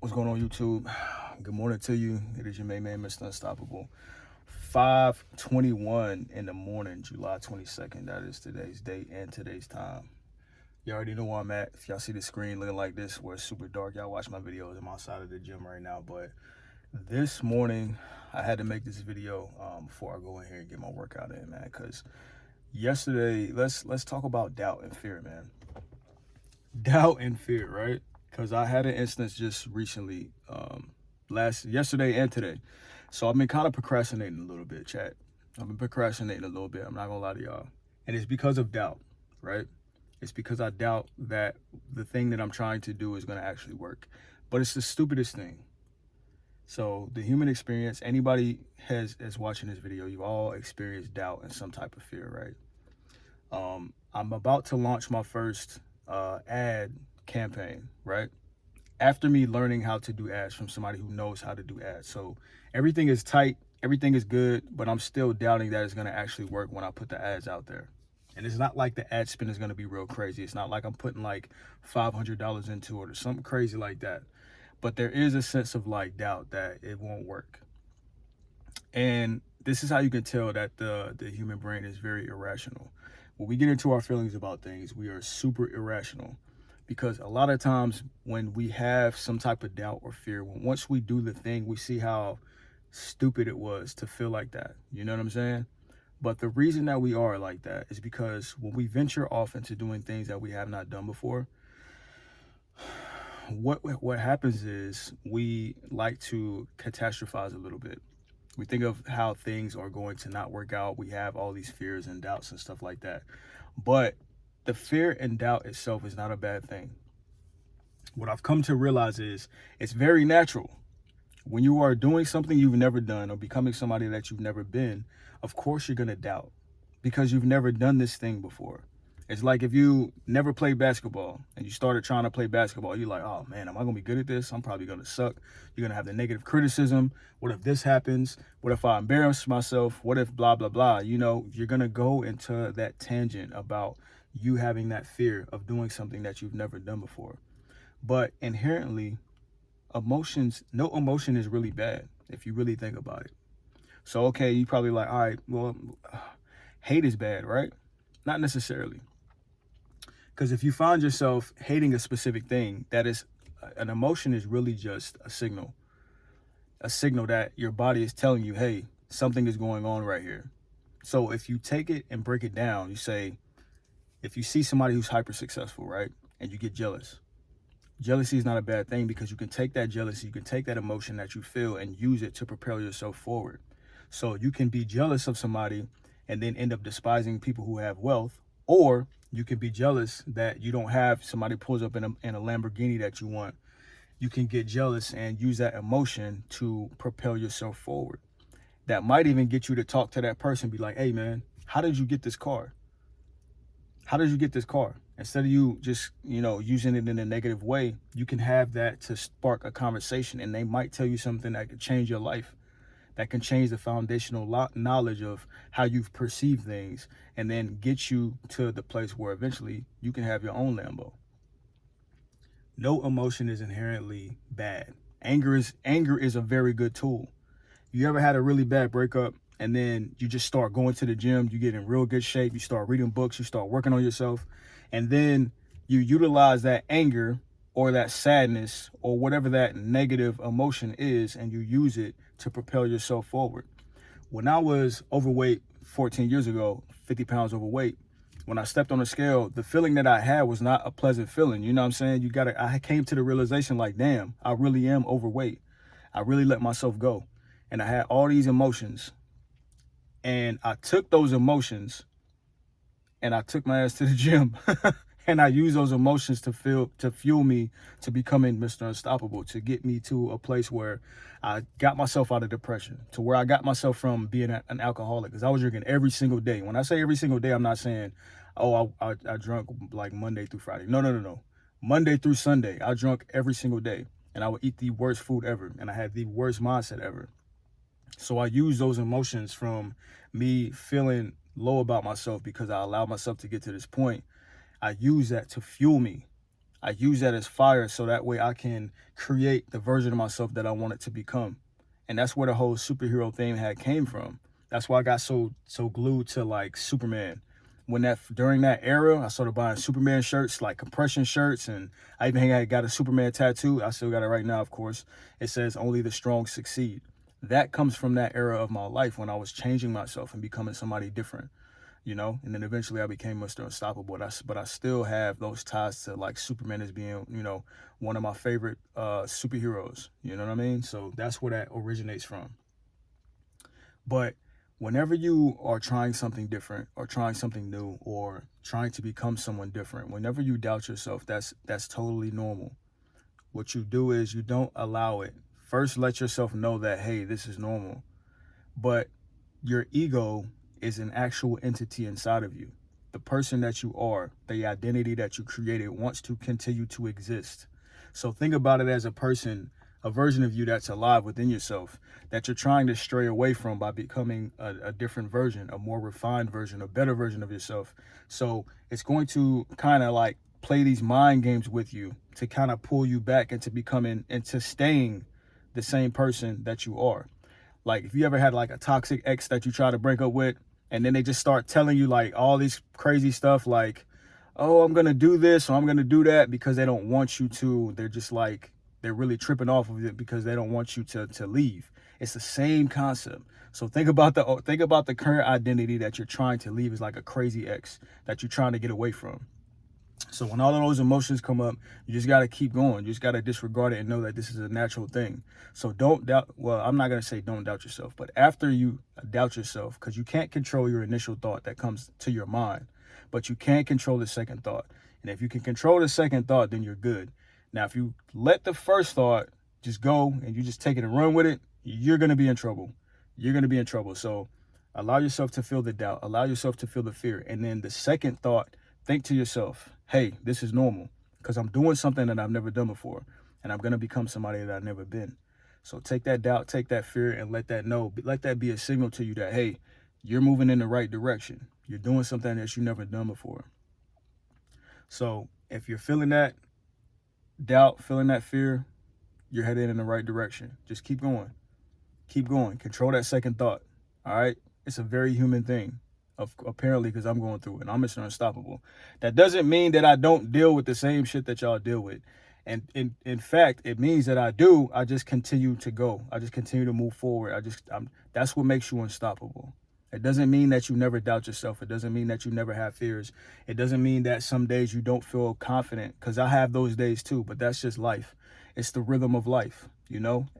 What's going on, YouTube? Good morning to you. It is your main man, Mr. Unstoppable. 5:21 in the morning, July 22nd. That is today's date and today's time. You already know where I'm at. If y'all see the screen looking like this, where it's super dark, y'all watch my videos. I'm outside of the gym right now. But this morning, I had to make this video before I go in here and get my workout in, man. Because yesterday, let's talk about doubt and fear, man. Doubt and fear, right? Because I had an instance just recently, yesterday and today. So I've been kind of procrastinating a little bit, chat. I've been procrastinating a little bit. I'm not gonna lie to y'all, and it's because of doubt, right? It's because I doubt that the thing that I'm trying to do is gonna actually work. But it's the stupidest thing. So the human experience, anybody is watching this video, you've all experienced doubt and some type of fear, right? I'm about to launch my first ad campaign, right? After me learning how to do ads from somebody who knows how to do ads. So everything is tight, everything is good, but I'm still doubting that it's going to actually work when I put the ads out there. And it's not like the ad spend is going to be real crazy. It's not like I'm putting like $500 into it or something crazy like that. But there is a sense of like doubt that it won't work. And this is how you can tell that the human brain is very irrational. When we get into our feelings about things, we are super irrational, because a lot of times when we have some type of doubt or fear, once we do the thing, we see how stupid it was to feel like that. You know what I'm saying? But the reason that we are like that is because when we venture off into doing things that we have not done before, what happens is we like to catastrophize a little bit. We think of how things are going to not work out. We have all these fears and doubts and stuff like that. But the fear and doubt itself is not a bad thing. What I've come to realize is it's very natural. When you are doing something you've never done or becoming somebody that you've never been, of course you're going to doubt, because you've never done this thing before. It's like if you never played basketball and you started trying to play basketball, you're like, oh man, am I going to be good at this? I'm probably going to suck. You're going to have the negative criticism. What if this happens? What if I embarrass myself? What if blah, blah, blah? You know, you're going to go into that tangent about you having that fear of doing something that you've never done before. But inherently, no emotion is really bad if you really think about it. So, okay, you probably like, all right, well, hate is bad, right? Not necessarily. Because if you find yourself hating a specific thing, that is, an emotion is really just a signal that your body is telling you, hey, something is going on right here. So if you take it and break it down, you say, if you see somebody who's hyper successful, right, and you get jealous, jealousy is not a bad thing, because you can take that jealousy, you can take that emotion that you feel and use it to propel yourself forward. So you can be jealous of somebody and then end up despising people who have wealth, or you can be jealous that you don't have, somebody pulls up in a Lamborghini that you want. You can get jealous and use that emotion to propel yourself forward. That might even get you to talk to that person, be like, hey man, how did you get this car? How did you get this car? Instead of you just, using it in a negative way, you can have that to spark a conversation, and they might tell you something that could change your life, that can change the foundational knowledge of how you've perceived things, and then get you to the place where eventually you can have your own Lambo. No emotion is inherently bad. Anger is a very good tool. You ever had a really bad breakup and then you just start going to the gym, you get in real good shape, you start reading books, you start working on yourself, and then you utilize that anger or that sadness or whatever that negative emotion is, and you use it to propel yourself forward. When I was overweight 14 years ago, 50 pounds overweight, when I stepped on the scale, the feeling that I had was not a pleasant feeling. You know what I'm saying? I came to the realization like, damn, I really am overweight. I really let myself go. And I had all these emotions. And I took those emotions and I took my ass to the gym. And I used those emotions to fuel me to becoming Mr. Unstoppable, to get me to a place where I got myself out of depression, to where I got myself from being an alcoholic, because I was drinking every single day. When I say every single day, I'm not saying, oh, I drank like Monday through Friday. No. Monday through Sunday, I drank every single day, and I would eat the worst food ever, and I had the worst mindset ever. So I use those emotions from me feeling low about myself because I allowed myself to get to this point. I use that to fuel me. I use that as fire so that way I can create the version of myself that I want it to become. And that's where the whole superhero thing came from. That's why I got so glued to like Superman. When during that era, I started buying Superman shirts, like compression shirts, and I even got a Superman tattoo. I still got it right now, of course. It says "Only the strong succeed." That comes from that era of my life when I was changing myself and becoming somebody different, and then eventually I became Mr. Unstoppable. But I still have those ties to like Superman as being, one of my favorite superheroes. You know what I mean? So that's where that originates from. But whenever you are trying something different or trying something new or trying to become someone different, whenever you doubt yourself, that's totally normal. What you do is you don't allow it. First, let yourself know that, hey, this is normal. But your ego is an actual entity inside of you. The person that you are, the identity that you created wants to continue to exist. So think about it as a person, a version of you that's alive within yourself, that you're trying to stray away from by becoming a different version, a more refined version, a better version of yourself. So it's going to kind of like play these mind games with you to kind of pull you back into staying the same person that you are. Like if you ever had like a toxic ex that you try to break up with, and then they just start telling you like all these crazy stuff like, oh, I'm going to do this or I'm going to do that, because they don't want you to. They're just like, they're really tripping off of it because they don't want you to leave. It's the same concept. So think about the current identity that you're trying to leave is like a crazy ex that you're trying to get away from. So when all of those emotions come up, you just got to keep going. You just got to disregard it and know that this is a natural thing. So don't doubt. Well, I'm not going to say don't doubt yourself, but after you doubt yourself, because you can't control your initial thought that comes to your mind, but you can control the second thought. And if you can control the second thought, then you're good. Now, if you let the first thought just go and you just take it and run with it, you're going to be in trouble. You're going to be in trouble. So allow yourself to feel the doubt. Allow yourself to feel the fear. And then the second thought, think to yourself, hey, this is normal because I'm doing something that I've never done before, and I'm going to become somebody that I've never been. So take that doubt, take that fear, and let that be a signal to you that, hey, you're moving in the right direction. You're doing something that you've never done before. So if you're feeling that doubt, feeling that fear, you're headed in the right direction. Just keep going. Keep going. Control that second thought. All right? It's a very human thing. Apparently, because I'm going through it. I'm Mr. Unstoppable. That doesn't mean that I don't deal with the same shit that y'all deal with. And in fact, it means that I do. I just continue to go. I just continue to move forward. That's what makes you unstoppable. It doesn't mean that you never doubt yourself. It doesn't mean that you never have fears. It doesn't mean that some days you don't feel confident, because I have those days too, but that's just life. It's the rhythm of life,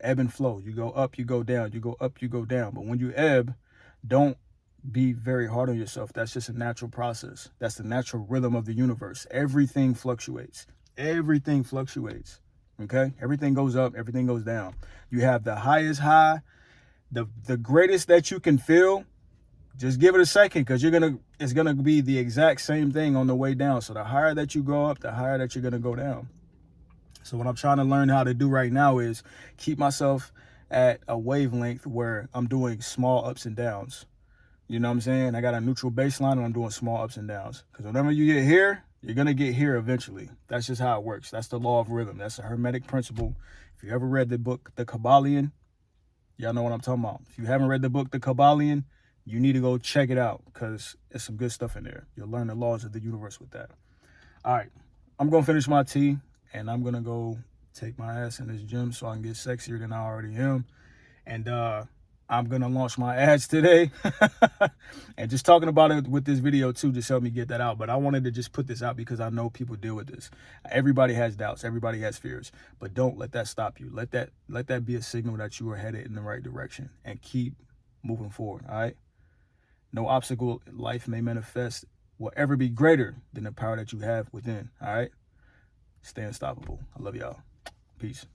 ebb and flow. You go up, you go down, you go up, you go down. But when you ebb, don't be very hard on yourself. That's just a natural process. That's the natural rhythm of the universe. Everything fluctuates. Everything fluctuates. Okay? Everything goes up, everything goes down. You have the highest high, the greatest that you can feel. Just give it a second, because it's gonna be the exact same thing on the way down. So the higher that you go up, the higher that you're gonna go down. So what I'm trying to learn how to do right now is keep myself at a wavelength where I'm doing small ups and downs. You know what I'm saying? I got a neutral baseline and I'm doing small ups and downs. Because whenever you get here, you're going to get here eventually. That's just how it works. That's the law of rhythm. That's a Hermetic principle. If you ever read the book, The Kabbalion, y'all know what I'm talking about. If you haven't read the book, The Kabbalion, you need to go check it out, because there's some good stuff in there. You'll learn the laws of the universe with that. All right. I'm going to finish my tea, and I'm going to go take my ass in this gym so I can get sexier than I already am. And, I'm going to launch my ads today. And just talking about it with this video too just helped me get that out. But I wanted to just put this out because I know people deal with this. Everybody has doubts. Everybody has fears. But don't let that stop you. Let that be a signal that you are headed in the right direction, and keep moving forward. All right? No obstacle life may manifest will ever be greater than the power that you have within. All right? Stay unstoppable. I love y'all. Peace.